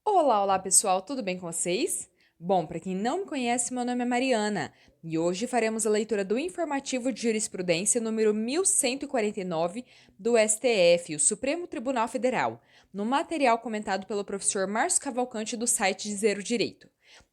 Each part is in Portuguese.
Olá pessoal, tudo bem com vocês? Bom, para quem não me conhece, meu nome é Mariana e hoje faremos a leitura do Informativo de Jurisprudência número 1149 do STF, o Supremo Tribunal Federal, no material comentado pelo professor Márcio Cavalcante do site de Zero Direito.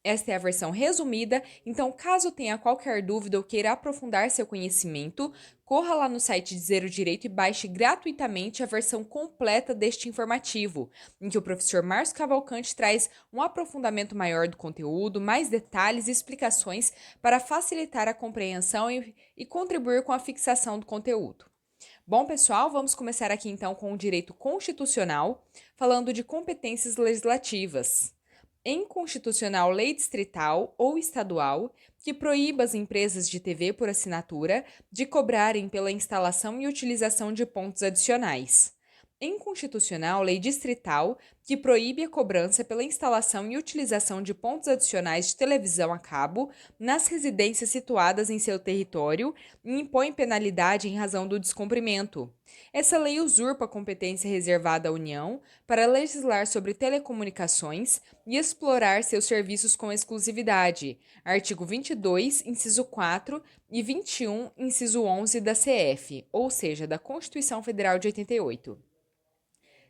Esta é a versão resumida, então caso tenha qualquer dúvida ou queira aprofundar seu conhecimento, corra lá no site de Zero Direito e baixe gratuitamente a versão completa deste informativo, em que o professor Márcio Cavalcante traz um aprofundamento maior do conteúdo, mais detalhes e explicações para facilitar a compreensão e contribuir com a fixação do conteúdo. Bom, pessoal, vamos começar aqui então com o direito constitucional, falando de competências legislativas. É inconstitucional lei distrital ou estadual que proíba as empresas de TV por assinatura de cobrarem pela instalação e utilização de pontos adicionais. É inconstitucional lei distrital que proíbe a cobrança pela instalação e utilização de pontos adicionais de televisão a cabo nas residências situadas em seu território e impõe penalidade em razão do descumprimento. Essa lei usurpa a competência reservada à União para legislar sobre telecomunicações e explorar seus serviços com exclusividade. Artigo 22, inciso 4 e 21, inciso 11 da CF, ou seja, da Constituição Federal de 88.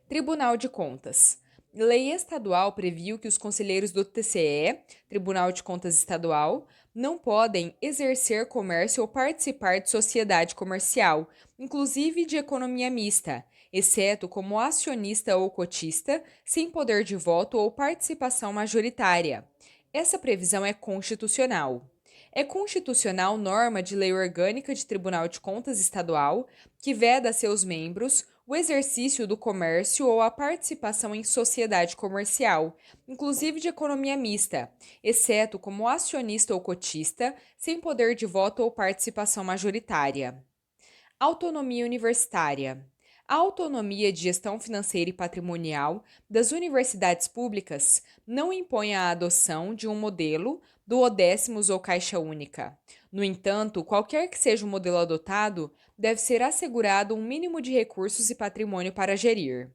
Tribunal de Contas. Lei estadual previu que os conselheiros do TCE, Tribunal de Contas Estadual, não podem exercer comércio ou participar de sociedade comercial, inclusive de economia mista, exceto como acionista ou cotista, sem poder de voto ou participação majoritária. Essa previsão é constitucional. É constitucional norma de lei orgânica de Tribunal de Contas Estadual que veda a seus membros o exercício do comércio ou a participação em sociedade comercial, inclusive de economia mista, exceto como acionista ou cotista, sem poder de voto ou participação majoritária. Autonomia universitária. A autonomia de gestão financeira e patrimonial das universidades públicas não impõe a adoção de um modelo do Odécimos ou Caixa Única. No entanto, qualquer que seja o modelo adotado, deve ser assegurado um mínimo de recursos e patrimônio para gerir.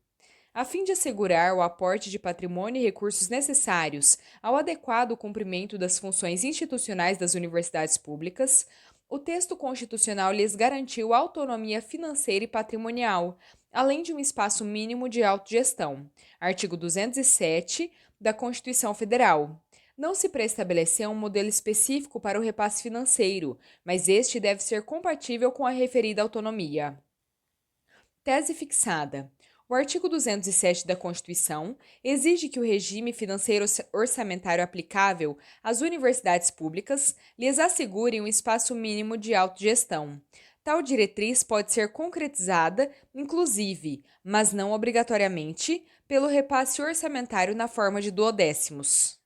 A fim de assegurar o aporte de patrimônio e recursos necessários ao adequado cumprimento das funções institucionais das universidades públicas, o texto constitucional lhes garantiu autonomia financeira e patrimonial, além de um espaço mínimo de autogestão. Artigo 207 da Constituição Federal. Não se pré-estabeleceu um modelo específico para o repasse financeiro, mas este deve ser compatível com a referida autonomia. Tese fixada. O artigo 207 da Constituição exige que o regime financeiro orçamentário aplicável às universidades públicas lhes assegure um espaço mínimo de autogestão. Tal diretriz pode ser concretizada, inclusive, mas não obrigatoriamente, pelo repasse orçamentário na forma de duodécimos.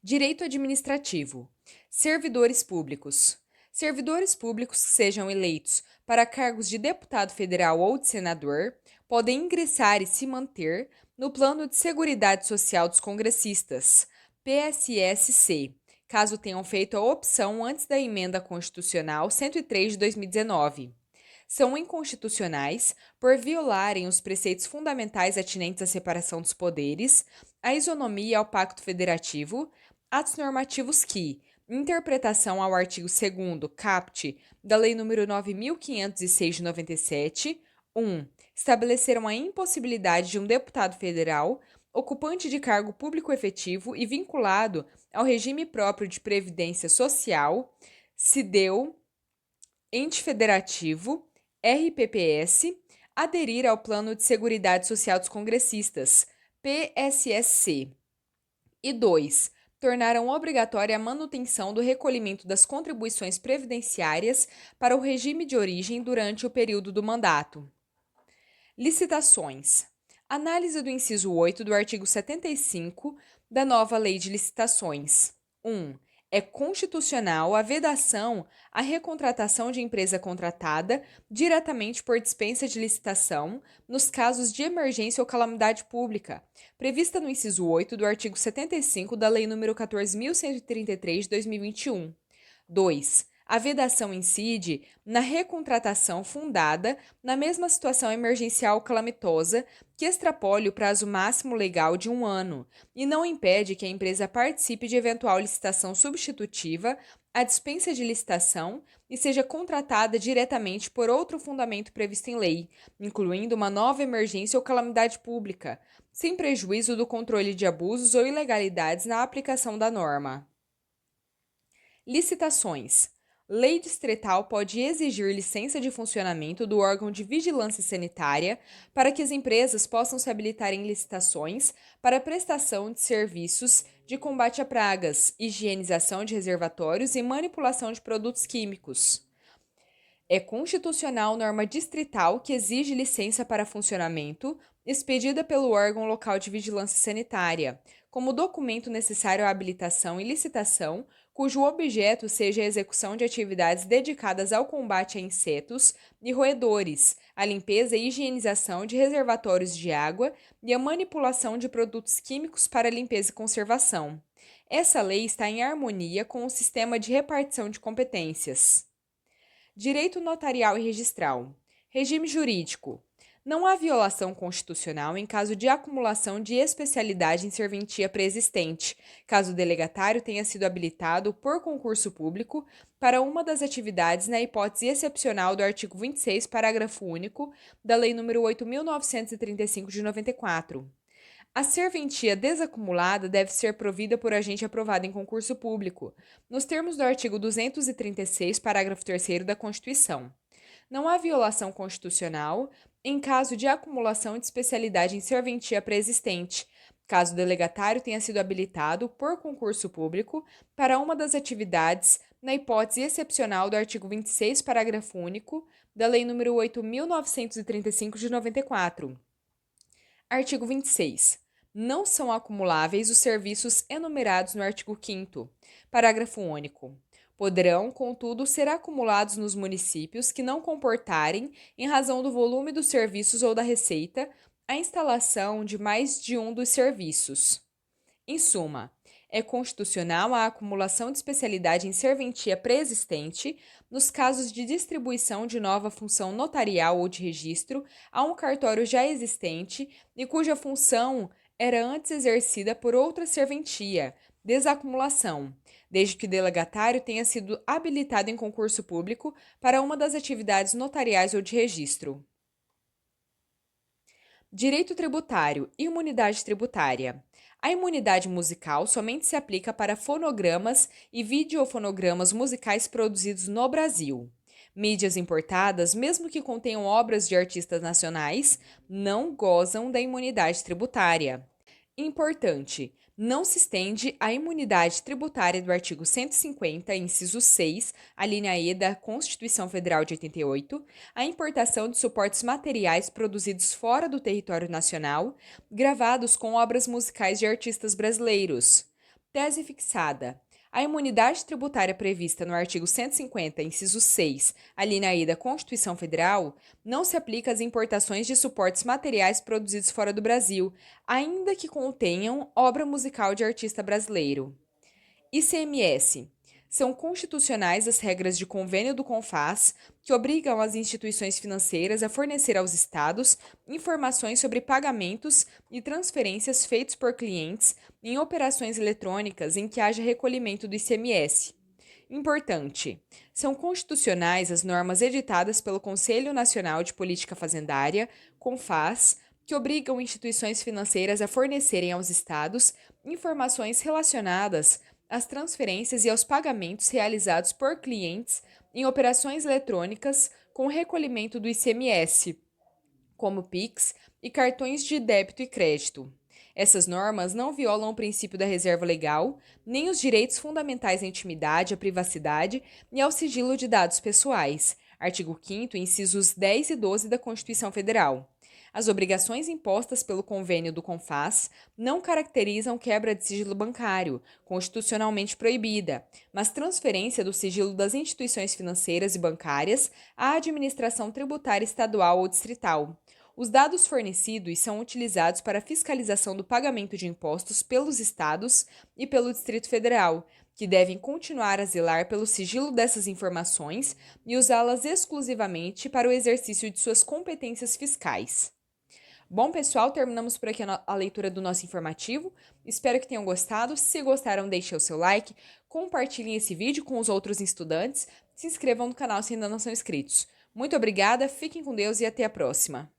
Direito administrativo. Servidores públicos. Servidores públicos que sejam eleitos para cargos de deputado federal ou de senador podem ingressar e se manter no Plano de Seguridade Social dos Congressistas, PSSC, caso tenham feito a opção antes da Emenda Constitucional 103 de 2019. São inconstitucionais por violarem os preceitos fundamentais atinentes à separação dos poderes, à isonomia e ao Pacto Federativo, atos normativos que, em interpretação ao artigo 2º caput da Lei nº 9.506 de 97, 1. Estabeleceram a impossibilidade de um deputado federal, ocupante de cargo público efetivo e vinculado ao regime próprio de previdência social, se deu ente federativo, RPPS, aderir ao Plano de Seguridade Social dos Congressistas, PSSC. E 2. Tornaram obrigatória a manutenção do recolhimento das contribuições previdenciárias para o regime de origem durante o período do mandato. Licitações. Análise do inciso 8 do artigo 75 da nova Lei de Licitações. 1. É constitucional a vedação à recontratação de empresa contratada diretamente por dispensa de licitação nos casos de emergência ou calamidade pública, prevista no inciso 8 do artigo 75 da Lei nº 14.133 de 2021. 2. A vedação incide na recontratação fundada na mesma situação emergencial calamitosa que extrapole o prazo máximo legal de 1 ano e não impede que a empresa participe de eventual licitação substitutiva à dispensa de licitação e seja contratada diretamente por outro fundamento previsto em lei, incluindo uma nova emergência ou calamidade pública, sem prejuízo do controle de abusos ou ilegalidades na aplicação da norma. Licitações. Lei distrital pode exigir licença de funcionamento do órgão de vigilância sanitária para que as empresas possam se habilitar em licitações para prestação de serviços de combate a pragas, higienização de reservatórios e manipulação de produtos químicos. É constitucional norma distrital que exige licença para funcionamento, expedida pelo órgão local de vigilância sanitária, como documento necessário à habilitação e licitação, cujo objeto seja a execução de atividades dedicadas ao combate a insetos e roedores, a limpeza e higienização de reservatórios de água e a manipulação de produtos químicos para limpeza e conservação. Essa lei está em harmonia com o sistema de repartição de competências. Direito notarial e registral. Regime jurídico. Não há violação constitucional em caso de acumulação de especialidade em serventia preexistente, caso o delegatário tenha sido habilitado por concurso público para uma das atividades na hipótese excepcional do artigo 26, parágrafo único, da Lei nº 8.935 de 94. A serventia desacumulada deve ser provida por agente aprovado em concurso público, nos termos do artigo 236, parágrafo 3º da Constituição. Não há violação constitucional em caso de acumulação de especialidade em serventia preexistente, caso o delegatário tenha sido habilitado por concurso público para uma das atividades na hipótese excepcional do artigo 26, parágrafo único, da Lei nº 8.935 de 94. Artigo 26. Não são acumuláveis os serviços enumerados no artigo 5º, parágrafo único. Poderão, contudo, ser acumulados nos municípios que não comportarem, em razão do volume dos serviços ou da receita, a instalação de mais de um dos serviços. Em suma, é constitucional a acumulação de especialidade em serventia preexistente nos casos de distribuição de nova função notarial ou de registro a um cartório já existente e cuja função era antes exercida por outra serventia, desacumulação, desde que o delegatário tenha sido habilitado em concurso público para uma das atividades notariais ou de registro. Direito tributário e imunidade tributária. A imunidade musical somente se aplica para fonogramas e videofonogramas musicais produzidos no Brasil. Mídias importadas, mesmo que contenham obras de artistas nacionais, não gozam da imunidade tributária. Importante: não se estende a imunidade tributária do artigo 150, inciso 6, a linha E da Constituição Federal de 88, à importação de suportes materiais produzidos fora do território nacional, gravados com obras musicais de artistas brasileiros. Tese fixada: a imunidade tributária prevista no artigo 150, inciso 6, a linha I da Constituição Federal, não se aplica às importações de suportes materiais produzidos fora do Brasil, ainda que contenham obra musical de artista brasileiro. ICMS. São constitucionais as regras de convênio do CONFAS, que obrigam as instituições financeiras a fornecer aos estados informações sobre pagamentos e transferências feitos por clientes em operações eletrônicas em que haja recolhimento do ICMS. Importante: são constitucionais as normas editadas pelo Conselho Nacional de Política Fazendária, CONFAS, que obrigam instituições financeiras a fornecerem aos estados informações relacionadas às transferências e aos pagamentos realizados por clientes em operações eletrônicas com recolhimento do ICMS, como PIX e cartões de débito e crédito. Essas normas não violam o princípio da reserva legal, nem os direitos fundamentais à intimidade, à privacidade e ao sigilo de dados pessoais. Artigo 5º, incisos 10 e 12 da Constituição Federal. As obrigações impostas pelo convênio do CONFAS não caracterizam quebra de sigilo bancário, constitucionalmente proibida, mas transferência do sigilo das instituições financeiras e bancárias à administração tributária estadual ou distrital. Os dados fornecidos são utilizados para a fiscalização do pagamento de impostos pelos estados e pelo Distrito Federal, que devem continuar a zelar pelo sigilo dessas informações e usá-las exclusivamente para o exercício de suas competências fiscais. Bom, pessoal, terminamos por aqui a leitura do nosso informativo. Espero que tenham gostado. Se gostaram, deixem o seu like, compartilhem esse vídeo com os outros estudantes, se inscrevam no canal se ainda não são inscritos. Muito obrigada, fiquem com Deus e até a próxima!